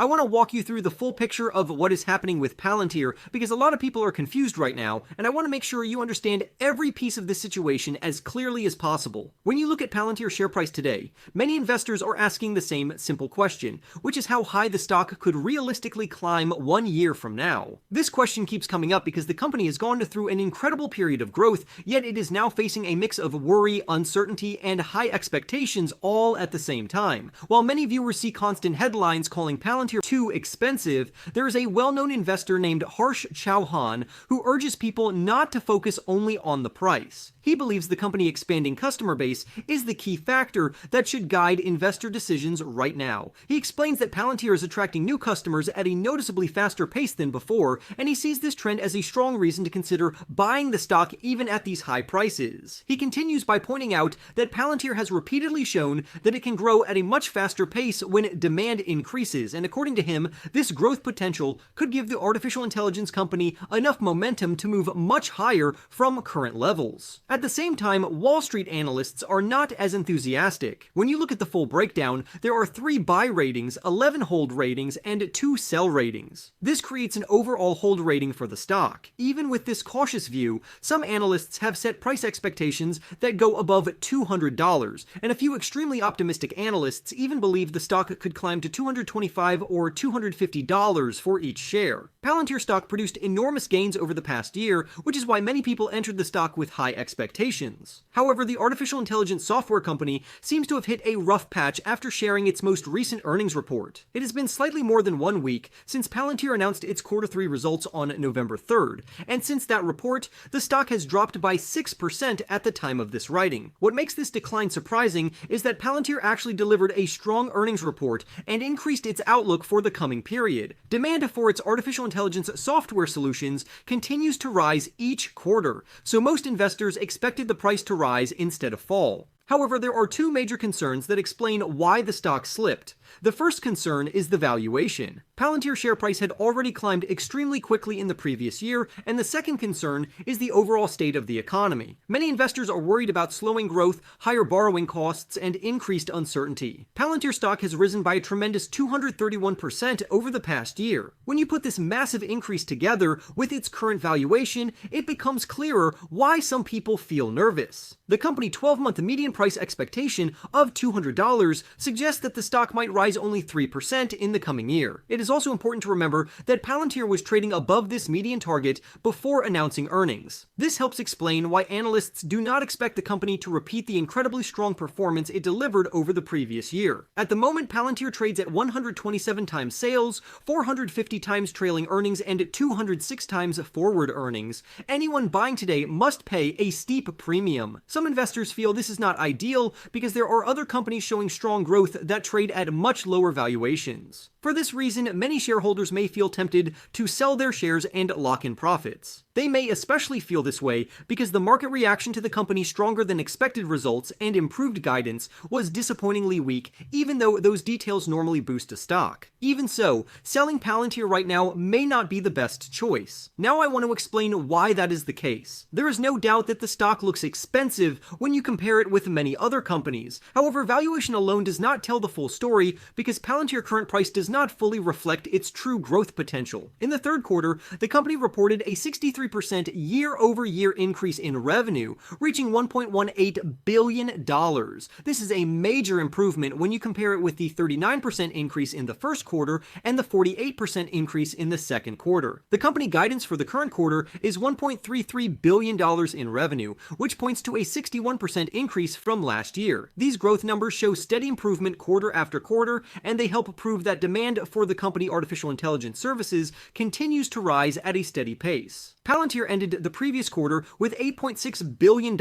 I want to walk you through the full picture of what is happening with Palantir because a lot of people are confused right now, and I want to make sure you understand every piece of this situation as clearly as possible. When you look at Palantir's share price today, many investors are asking the same simple question, which is how high the stock could realistically climb 1 year from now. This question keeps coming up because the company has gone through an incredible period of growth, yet it is now facing a mix of worry, uncertainty, and high expectations all at the same time. While many viewers see constant headlines calling Palantir too expensive, there is a well-known investor named Harsh Chauhan who urges people not to focus only on the price. He believes the company expanding customer base is the key factor that should guide investor decisions right now. He explains that Palantir is attracting new customers at a noticeably faster pace than before, and he sees this trend as a strong reason to consider buying the stock even at these high prices. He continues by pointing out that Palantir has repeatedly shown that it can grow at a much faster pace when demand increases, and according to him, this growth potential could give the artificial intelligence company enough momentum to move much higher from current levels. At the same time, Wall Street analysts are not as enthusiastic. When you look at the full breakdown, there are 3 buy ratings, 11 hold ratings, and 2 sell ratings. This creates an overall hold rating for the stock. Even with this cautious view, some analysts have set price expectations that go above $200, and a few extremely optimistic analysts even believe the stock could climb to $225 or $250 for each share. Palantir stock produced enormous gains over the past year, which is why many people entered the stock with high expectations. However, the artificial intelligence software company seems to have hit a rough patch after sharing its most recent earnings report. It has been slightly more than 1 week since Palantir announced its Q3 results on November 3rd, and since that report, the stock has dropped by 6% at the time of this writing. What makes this decline surprising is that Palantir actually delivered a strong earnings report and increased its outlook for the coming period. Demand for its artificial intelligence software solutions continues to rise each quarter, so most investors expected the price to rise instead of fall. However, there are 2 major concerns that explain why the stock slipped. The first concern is the valuation. Palantir's share price had already climbed extremely quickly in the previous year, and the second concern is the overall state of the economy. Many investors are worried about slowing growth, higher borrowing costs, and increased uncertainty. Palantir stock has risen by a tremendous 231% over the past year. When you put this massive increase together with its current valuation, it becomes clearer why some people feel nervous. The company 12-month median price expectation of $200 suggests that the stock might rise only 3% in the coming year. It is also important to remember that Palantir was trading above this median target before announcing earnings. This helps explain why analysts do not expect the company to repeat the incredibly strong performance it delivered over the previous year. At the moment, Palantir trades at 127 times sales, 450 times trailing earnings, and 206 times forward earnings. Anyone buying today must pay a steep premium. Some investors feel this is not ideal because there are other companies showing strong growth that trade at much lower valuations. For this reason, many shareholders may feel tempted to sell their shares and lock in profits. They may especially feel this way because the market reaction to the company's stronger than expected results and improved guidance was disappointingly weak, even though those details normally boost a stock. Even so, selling Palantir right now may not be the best choice. Now I want to explain why that is the case. There is no doubt that the stock looks expensive when you compare it with many other companies. However, valuation alone does not tell the full story because Palantir's current price does not fully reflect its true growth potential. In the third quarter, the company reported a 63% year-over-year increase in revenue, reaching $1.18 billion. This is a major improvement when you compare it with the 39% increase in the first quarter and the 48% increase in the second quarter. The company guidance for the current quarter is $1.33 billion in revenue, which points to a 61% increase from last year. These growth numbers show steady improvement quarter after quarter, and they help prove that demand for the company artificial intelligence services continues to rise at a steady pace. Palantir ended the previous quarter with $8.6 billion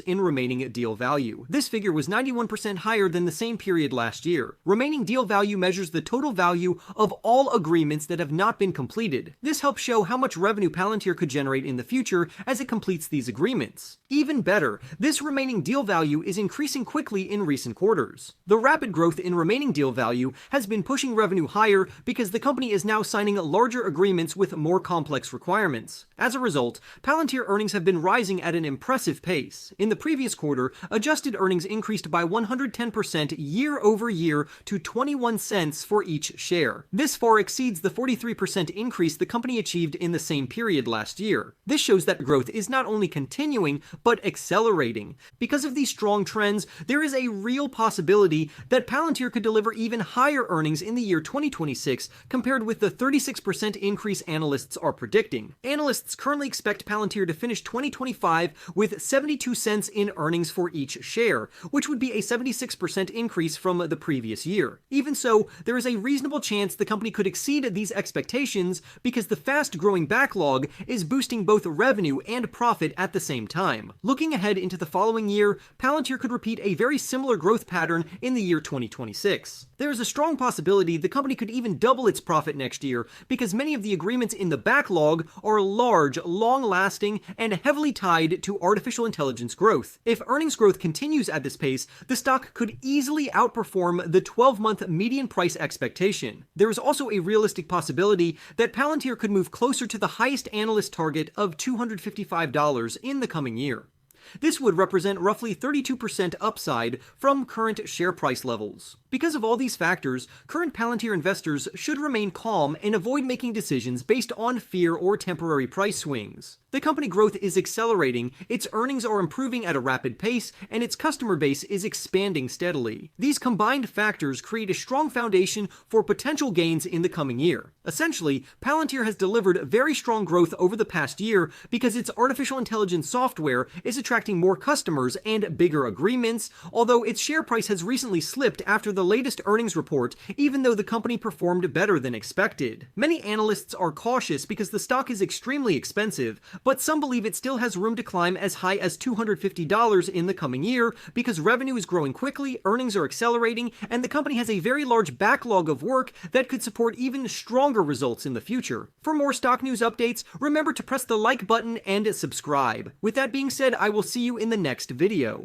in remaining deal value. This figure was 91% higher than the same period last year. Remaining deal value measures the total value of all agreements that have not been completed. This helps show how much revenue Palantir could generate in the future as it completes these agreements. Even better, this remaining deal value is increasing quickly in recent quarters. The rapid growth in remaining deal value has been pushing revenue revenue higher because the company is now signing larger agreements with more complex requirements. As a result, Palantir earnings have been rising at an impressive pace. In the previous quarter, adjusted earnings increased by 110% year over year to 21 cents for each share. This far exceeds the 43% increase the company achieved in the same period last year. This shows that growth is not only continuing, but accelerating. Because of these strong trends, there is a real possibility that Palantir could deliver even higher earnings in the year 2026 compared with the 36% increase analysts are predicting. Analysts currently expect Palantir to finish 2025 with 72 cents in earnings for each share, which would be a 76% increase from the previous year. Even so, there is a reasonable chance the company could exceed these expectations because the fast-growing backlog is boosting both revenue and profit at the same time. Looking ahead into the following year, Palantir could repeat a very similar growth pattern in the year 2026. There is a strong possibility the company could even double its profit next year because many of the agreements in the backlog are large, long-lasting, and heavily tied to artificial intelligence growth. If earnings growth continues at this pace, the stock could easily outperform the 12-month median price expectation. There is also a realistic possibility that Palantir could move closer to the highest analyst target of $255 in the coming year. This would represent roughly 32% upside from current share price levels. Because of all these factors, current Palantir investors should remain calm and avoid making decisions based on fear or temporary price swings. The company growth is accelerating, its earnings are improving at a rapid pace, and its customer base is expanding steadily. These combined factors create a strong foundation for potential gains in the coming year. Essentially, Palantir has delivered very strong growth over the past year because its artificial intelligence software is attracting more customers and bigger agreements, although its share price has recently slipped after the latest earnings report, even though the company performed better than expected. Many analysts are cautious because the stock is extremely expensive, but some believe it still has room to climb as high as $250 in the coming year because revenue is growing quickly, earnings are accelerating, and the company has a very large backlog of work that could support even stronger results in the future. For more stock news updates, remember to press the like button and subscribe. With that being said, I will see you in the next video.